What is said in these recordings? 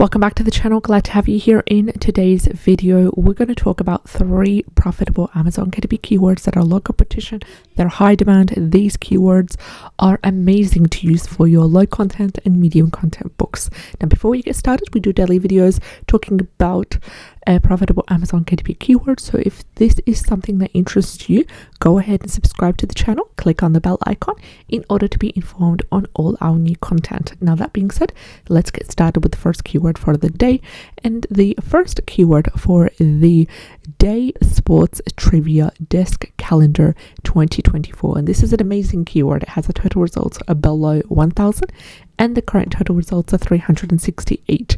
Welcome back to the channel. Glad to have you here. In today's video, we're going to talk about 3 profitable Amazon KDP keywords that are low competition, they're high demand. These keywords are amazing to use for your low content and medium content books. Now, before we get started, we do daily videos talking about profitable Amazon KDP keywords. So if this is something that interests you, go ahead and subscribe to the channel, click on the bell icon in order to be informed on all our new content. Now, that being said, let's get started with the first keyword for the day. And the first keyword for the day: sports trivia desk calendar 2024. And this is an amazing keyword. It has a total results below 1,000 and the current total results are 368.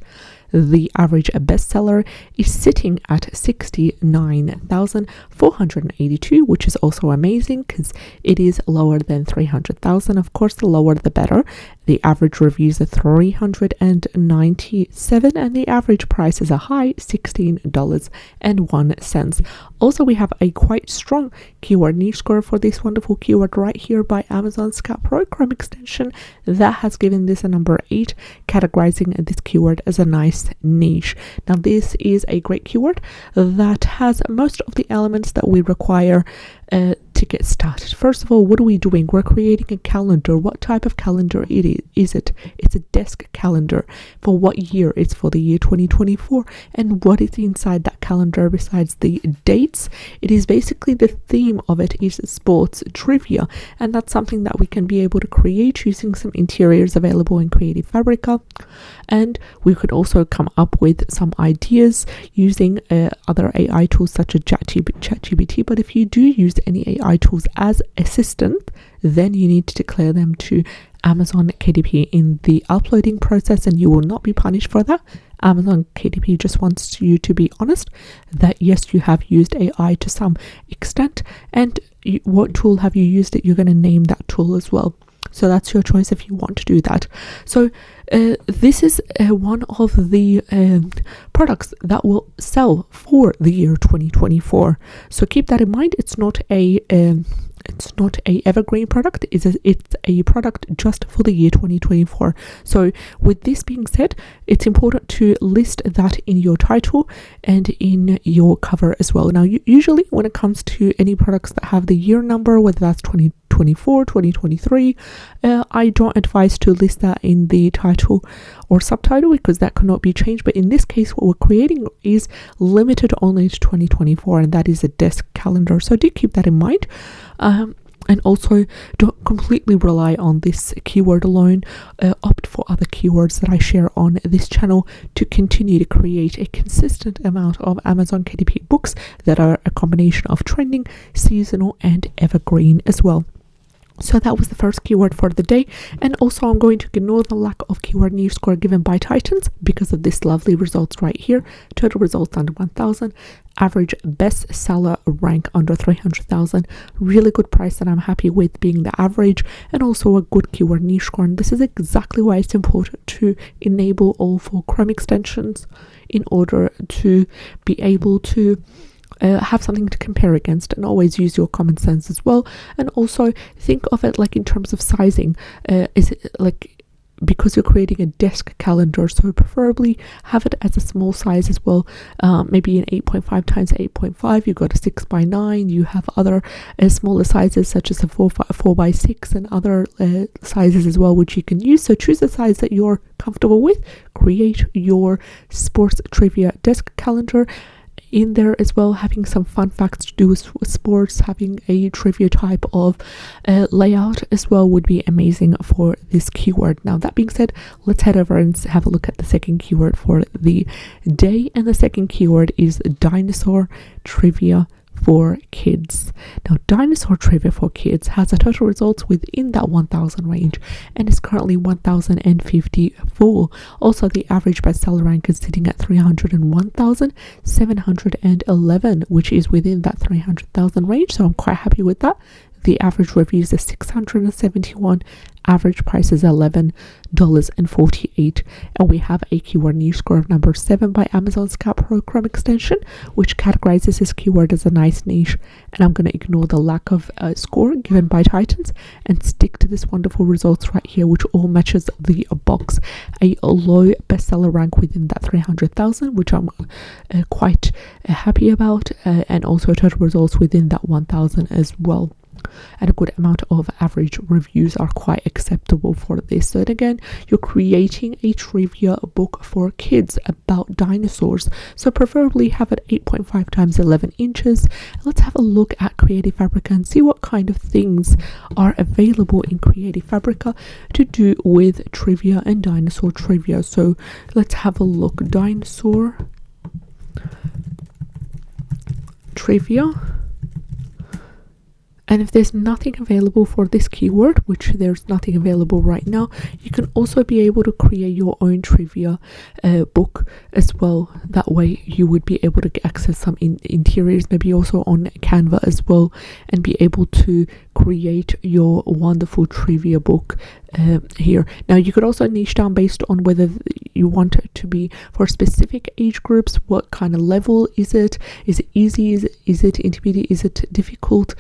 The average bestseller is sitting at 69,482, which is also amazing because it is lower than 300,000. Of course, the lower the better. The average reviews are 397 and the average price is a high $16.01. Also, we have a quite strong keyword niche score for this wonderful keyword right here by Amazon Scout Pro Chrome extension that has given this a number 8, categorizing this keyword as a nice niche. Now, this is a great keyword that has most of the elements that we require to get started. First of all, what are we doing? We're creating a calendar. What type of calendar is it? It's a desk calendar. For what year? It's for the year 2024. And what is inside that calendar besides the dates? It is basically the theme of it is sports trivia, and that's something that we can be able to create using some interiors available in Creative Fabrica. And we could also come up with some ideas using other AI tools such as ChatGPT. But if you do use any AI tools as assistant, then you need to declare them to Amazon KDP in the uploading process, and you will not be punished for that. Amazon KDP just wants you to be honest that yes, you have used AI to some extent, and what tool have you used it, you're going to name that tool as well. So that's your choice if you want to do that. So this is one of the products that will sell for the year 2024. So keep that in mind. It's not a evergreen product. It's a product just for the year 2024. So with this being said, it's important to list that in your title and in your cover as well. Now, usually when it comes to any products that have the year number, whether that's 2024, 2023, I don't advise to list that in the title or subtitle because that cannot be changed. But in this case, what we're creating is limited only to 2024, and that is a desk calendar. So do keep that in mind. And also don't completely rely on this keyword alone. Opt for other keywords that I share on this channel to continue to create a consistent amount of Amazon KDP books that are a combination of trending, seasonal, and evergreen as well. So that was the first keyword for the day. And also I'm going to ignore the lack of keyword niche score given by Titans because of this lovely results right here. Total results under 1,000. Average bestseller rank under 300,000. Really good price that I'm happy with being the average, and also a good keyword niche score. And this is exactly why it's important to enable all 4 Chrome extensions in order to be able to have something to compare against, and always use your common sense as well. And also think of it like in terms of sizing. Is it like, because you're creating a desk calendar, so preferably have it as a small size as well, maybe an 8.5 times 8.5. You got a 6x9. You have other smaller sizes such as a 4x6 and other sizes as well, which you can use. So choose the size that you're comfortable with. Create your sports trivia desk calendar. In there as well, having some fun facts to do with sports, having a trivia type of layout as well would be amazing for this keyword. Now, that being said, let's head over and have a look at the second keyword for the day. And the second keyword is dinosaur trivia for kids. Now, dinosaur trivia for kids has a total results within that 1,000 range and is currently 1,054. Also, the average bestseller rank is sitting at 301,711, which is within that 300,000 range. So I'm quite happy with that. The average reviews is 671. Average price is $11.48, and we have a keyword niche score of number 7 by Amazon's Scout Pro Chrome extension, which categorizes this keyword as a nice niche. And I'm going to ignore the lack of score given by Titans and stick to this wonderful results right here, which all matches the box. A low bestseller rank within that 300,000, which I'm quite happy about, and also total results within that 1,000 as well. And a good amount of average reviews are quite acceptable for this. So again, you're creating a trivia book for kids about dinosaurs, so preferably have it 8.5 times 11 inches. Let's have a look at Creative Fabrica and see what kind of things are available in Creative Fabrica to do with trivia and dinosaur trivia. So let's have a look. Dinosaur trivia. And if there's nothing available for this keyword, which there's nothing available right now, you can also be able to create your own trivia book as well. That way you would be able to access some interiors, maybe also on Canva as well, and be able to create your wonderful trivia book here. Now you could also niche down based on whether you want it to be for specific age groups. What kind of level is it? Is it easy? Is it intermediate? Is it difficult?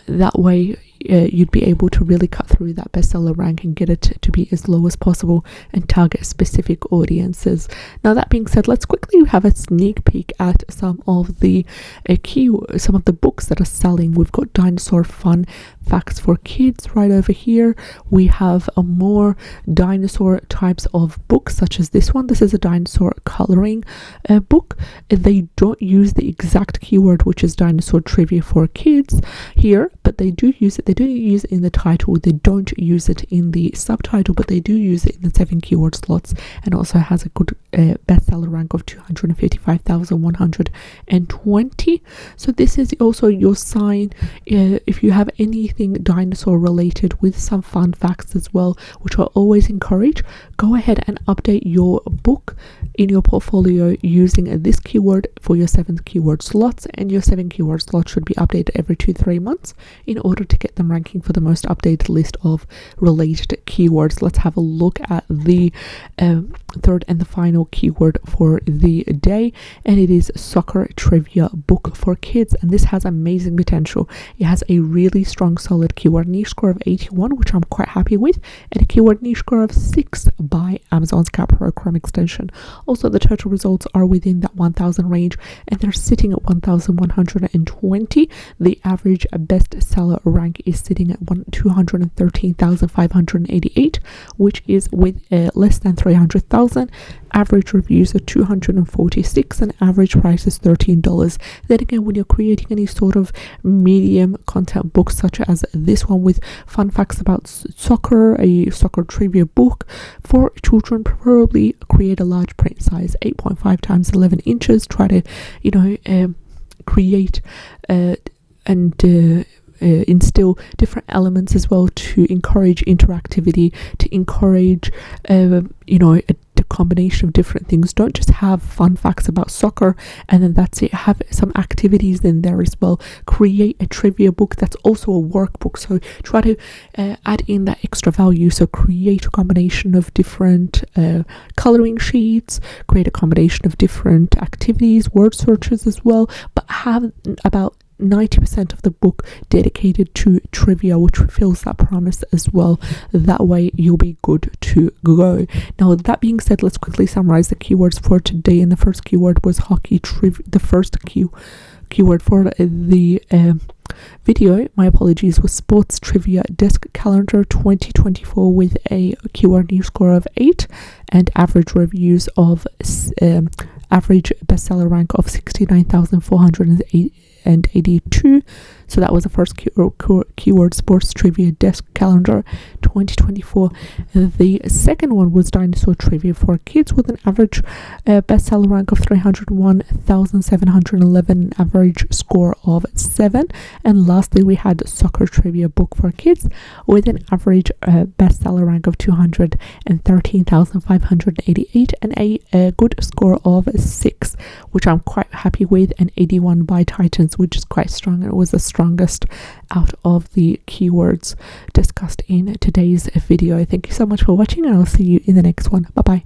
That way you'd be able to really cut through that bestseller rank and get it to be as low as possible and target specific audiences. Now that being said, let's quickly have a sneak peek at some of the books that are selling. We've got Dinosaur Fun Facts for Kids right over here. We have more dinosaur types of books, such as this one. This is a dinosaur coloring book. They don't use the exact keyword, which is dinosaur trivia for kids here, but they do use it. They do use it in the title. They don't use it in the subtitle, but they do use it in the 7 keyword slots, and also has a good bestseller rank of 255,120. So this is also your sign. If you have anything dinosaur related with some fun facts as well, which I always encourage, go ahead and update your book in your portfolio using this keyword for your 7 keyword slots, and your 7 keyword slots should be updated every 2-3 months in order to get them ranking for the most updated list of related keywords. Let's have a look at the third and the final keyword for the day, and it is soccer trivia book for kids. And this has amazing potential. It has a really strong solid keyword niche score of 81, which I'm quite happy with, and a keyword niche score of 6 by Amazon's Scout Pro Chrome extension. Also, the total results are within that 1,000 range, and they're sitting at 1,120. The average bestseller rank is sitting at 213,588, which is with less than 300,000. Average reviews are 246, and average price is $13. Then again, when you're creating any sort of medium content book, such as this one with fun facts about soccer, a soccer trivia book for children, preferably create a large print size, 8.5 times 11 inches. Try to create and instill different elements as well to encourage interactivity, to encourage a combination of different things. Don't just have fun facts about soccer and then that's it. Have some activities in there as well. Create a trivia book that's also a workbook, so try to add in that extra value. So create a combination of different coloring sheets, create a combination of different activities, word searches as well, but have about 90% of the book dedicated to trivia, which fulfills that promise as well. That way you'll be good to go. Now, that being said, let's quickly summarize the keywords for today. And the first keyword was hockey trivia. The first keyword for the video, my apologies, was sports trivia desk calendar 2024 with a keyword niche score of 8 and average reviews of average bestseller rank of 69,482. So that was the first keyword, sports trivia desk calendar 2024. The second one was Dinosaur Trivia for Kids with an average bestseller rank of 301,711, average score of 7. And lastly, we had Soccer Trivia Book for Kids with an average bestseller rank of 213,588 and a good score of 6, which I'm quite happy with, and 81 by Titans, which is quite strong. It was the strongest out of the keywords discussed in today's video. Thank you so much for watching, and I'll see you in the next one. Bye bye.